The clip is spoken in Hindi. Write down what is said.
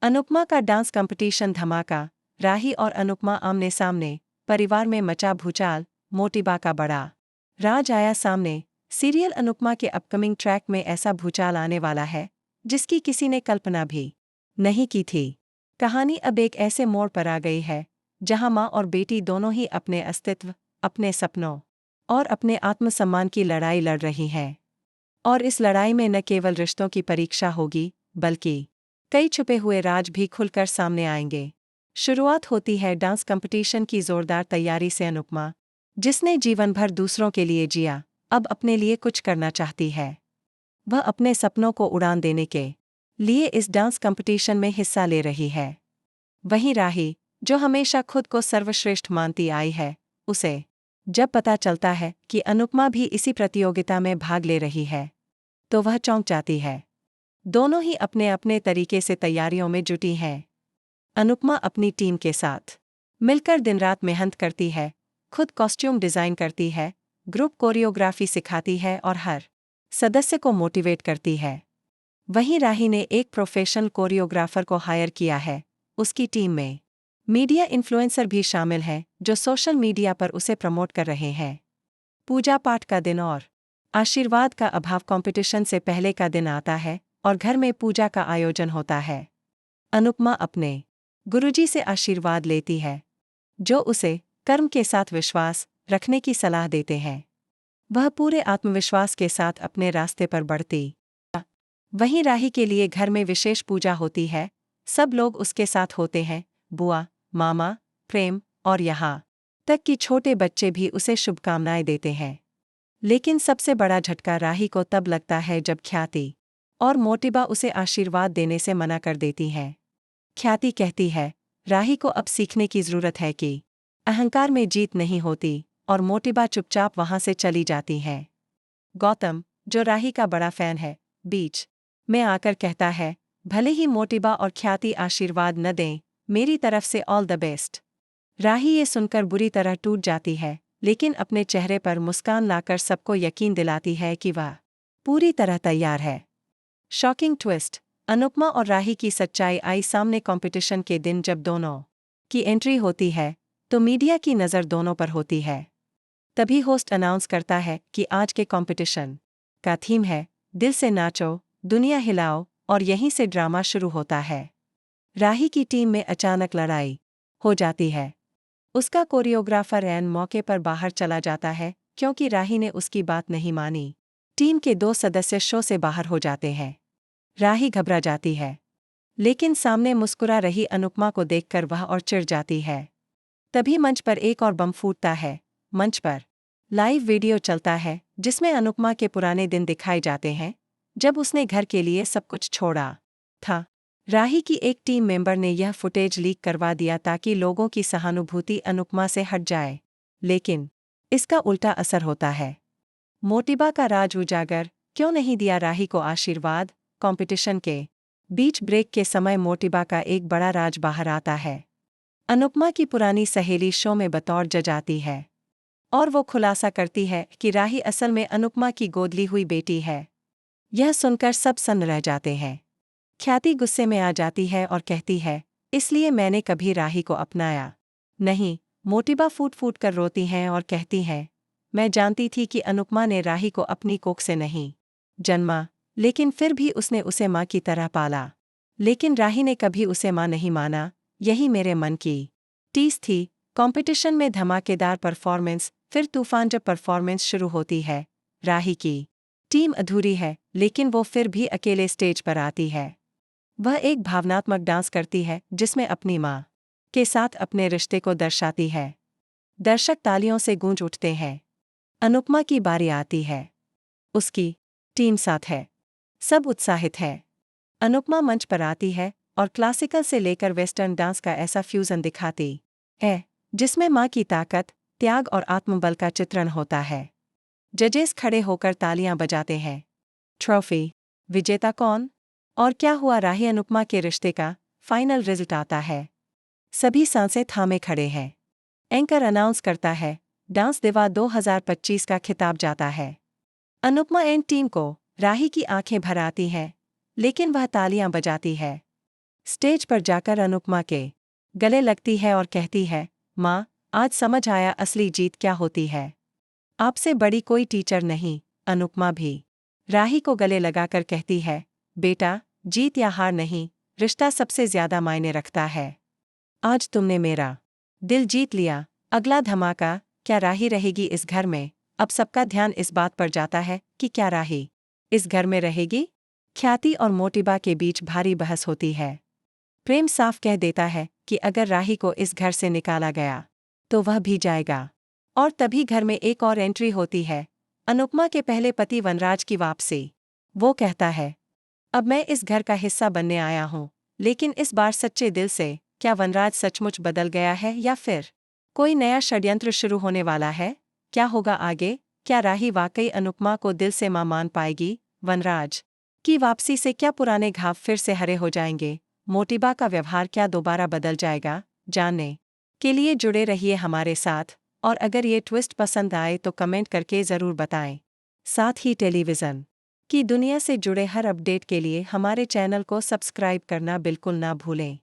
अनुपमा का डांस कंपटीशन धमाका, राही और अनुपमा आमने सामने, परिवार में मचा भूचाल, मोटिबा का बड़ा राज आया सामने। सीरियल अनुपमा के अपकमिंग ट्रैक में ऐसा भूचाल आने वाला है जिसकी किसी ने कल्पना भी नहीं की थी। कहानी अब एक ऐसे मोड़ पर आ गई है जहां मां और बेटी दोनों ही अपने अस्तित्व, अपने सपनों और अपने आत्मसम्मान की लड़ाई लड़ रही हैं। और इस लड़ाई में न केवल रिश्तों की परीक्षा होगी, बल्कि कई छुपे हुए राज भी खुलकर सामने आएंगे। शुरुआत होती है डांस कंपटीशन की जोरदार तैयारी से। अनुपमा, जिसने जीवन भर दूसरों के लिए जिया, अब अपने लिए कुछ करना चाहती है। वह अपने सपनों को उड़ान देने के लिए इस डांस कंपटीशन में हिस्सा ले रही है। वहीं राही, जो हमेशा खुद को सर्वश्रेष्ठ मानती आई है, उसे जब पता चलता है कि अनुपमा भी इसी प्रतियोगिता में भाग ले रही है, तो वह चौंक जाती है। दोनों ही अपने अपने तरीके से तैयारियों में जुटी हैं। अनुपमा अपनी टीम के साथ मिलकर दिन रात मेहनत करती है, खुद कॉस्ट्यूम डिजाइन करती है, ग्रुप कोरियोग्राफी सिखाती है और हर सदस्य को मोटिवेट करती है। वहीं राही ने एक प्रोफेशनल कोरियोग्राफर को हायर किया है। उसकी टीम में मीडिया इन्फ्लुएंसर भी शामिल हैं जो सोशल मीडिया पर उसे प्रमोट कर रहे हैं। पूजा पाठ का दिन और आशीर्वाद का अभाव कंपटीशन से पहले का दिन आता है और घर में पूजा का आयोजन होता है। अनुपमा अपने गुरुजी से आशीर्वाद लेती है, जो उसे कर्म के साथ विश्वास रखने की सलाह देते हैं। वह पूरे आत्मविश्वास के साथ अपने रास्ते पर बढ़ती। वहीं राही के लिए घर में विशेष पूजा होती है। सब लोग उसके साथ होते हैं, बुआ, मामा, प्रेम और यहाँ तक कि छोटे बच्चे भी उसे शुभकामनाएं देते हैं। लेकिन सबसे बड़ा झटका राही को तब लगता है जब ख्याति और मोटिबा उसे आशीर्वाद देने से मना कर देती हैं। ख्याति कहती है, राही को अब सीखने की जरूरत है कि अहंकार में जीत नहीं होती, और मोटिबा चुपचाप वहां से चली जाती है। गौतम, जो राही का बड़ा फैन है, बीच में आकर कहता है, भले ही मोटिबा और ख्याति आशीर्वाद न दें, मेरी तरफ से ऑल द बेस्ट। राही ये सुनकर बुरी तरह टूट जाती है, लेकिन अपने चेहरे पर मुस्कान लाकर सबको यकीन दिलाती है कि वह पूरी तरह तैयार है। शॉकिंग ट्विस्ट, अनुपमा और राही की सच्चाई आई सामने कंपटीशन के दिन। जब दोनों की एंट्री होती है तो मीडिया की नज़र दोनों पर होती है। तभी होस्ट अनाउंस करता है कि आज के कंपटीशन का थीम है, दिल से नाचो, दुनिया हिलाओ, और यहीं से ड्रामा शुरू होता है। राही की टीम में अचानक लड़ाई हो जाती है। उसका कोरियोग्राफर एन मौके पर बाहर चला जाता है क्योंकि राही ने उसकी बात नहीं मानी। टीम के 2 सदस्य शो से बाहर हो जाते हैं। राही घबरा जाती है, लेकिन सामने मुस्कुरा रही अनुपमा को देखकर वह और चिढ़ जाती है। तभी मंच पर एक और बम फूटता है। मंच पर लाइव वीडियो चलता है जिसमें अनुपमा के पुराने दिन दिखाए जाते हैं, जब उसने घर के लिए सब कुछ छोड़ा था। राही की एक टीम मेंबर ने यह फुटेज लीक करवा दिया ताकि लोगों की सहानुभूति अनुपमा से हट जाए, लेकिन इसका उल्टा असर होता है। मोटिबा का राज उजागर क्यों नहीं दिया राही को आशीर्वाद। कंपटीशन के बीच ब्रेक के समय मोटिबा का एक बड़ा राज बाहर आता है। अनुपमा की पुरानी सहेली शो में बतौर जज आती है और वो खुलासा करती है कि राही असल में अनुपमा की गोद ली हुई बेटी है। यह सुनकर सब सन्न रह जाते हैं। ख्याति गुस्से में आ जाती है और कहती है, इसलिए मैंने कभी राही को अपनाया नहीं। मोटिबा फूट फूट कर रोती हैं और कहती हैं, मैं जानती थी कि अनुपमा ने राही को अपनी कोख से नहीं जन्मा, लेकिन फिर भी उसने उसे माँ की तरह पाला। लेकिन राही ने कभी उसे माँ नहीं माना, यही मेरे मन की टीस थी। कंपटीशन में धमाकेदार परफॉर्मेंस, फिर तूफान। जब परफॉर्मेंस शुरू होती है, राही की टीम अधूरी है, लेकिन वो फिर भी अकेले स्टेज पर आती है। वह एक भावनात्मक डांस करती है जिसमें अपनी माँ के साथ अपने रिश्ते को दर्शाती है। दर्शक तालियों से गूंज उठते हैं। अनुपमा की बारी आती है। उसकी टीम साथ है, सब उत्साहित है। अनुपमा मंच पर आती है और क्लासिकल से लेकर वेस्टर्न डांस का ऐसा फ्यूजन दिखाती है जिसमें माँ की ताकत, त्याग और आत्मबल का चित्रण होता है। जजेस खड़े होकर तालियां बजाते हैं। ट्रॉफी विजेता कौन और क्या हुआ? राही अनुपमा के रिश्ते का फाइनल रिजल्ट आता है। सभी सांसें थामे खड़े हैं। एंकर अनाउंस करता है, डांस दिवा 2025 का खिताब जाता है। अनुपमा एंड टीम को राही की आंखें भर आती हैं, लेकिन वह तालियां बजाती है। स्टेज पर जाकर अनुपमा के गले लगती है और कहती है, माँ, आज समझ आया असली जीत क्या होती है। आपसे बड़ी कोई टीचर नहीं। अनुपमा भी राही को गले लगाकर कहती है, बेटा, जीत या हार नहीं, रिश्ता सबसे ज्यादा मायने रखता है। आज तुमने मेरा दिल जीत लिया। अगला धमाका, क्या राही रहेगी इस घर में? अब सबका ध्यान इस बात पर जाता है कि क्या राही इस घर में रहेगी। ख्याति और मोटिबा के बीच भारी बहस होती है। प्रेम साफ कह देता है कि अगर राही को इस घर से निकाला गया तो वह भी जाएगा। और तभी घर में एक और एंट्री होती है, अनुपमा के पहले पति वनराज की वापसी। वो कहता है, अब मैं इस घर का हिस्सा बनने आया हूँ, लेकिन इस बार सच्चे दिल से। क्या वनराज सचमुच बदल गया है या फिर कोई नया षड्यंत्र शुरू होने वाला है? क्या होगा आगे? क्या राही वाकई अनुपमा को दिल से मां मान पाएगी? वनराज की वापसी से क्या पुराने घाव फिर से हरे हो जाएंगे? मोटिबा का व्यवहार क्या दोबारा बदल जाएगा? जानने के लिए जुड़े रहिए हमारे साथ, और अगर ये ट्विस्ट पसंद आए तो कमेंट करके ज़रूर बताएं। साथ ही टेलीविज़न की दुनिया से जुड़े हर अपडेट के लिए हमारे चैनल को सब्सक्राइब करना बिल्कुल ना भूलें।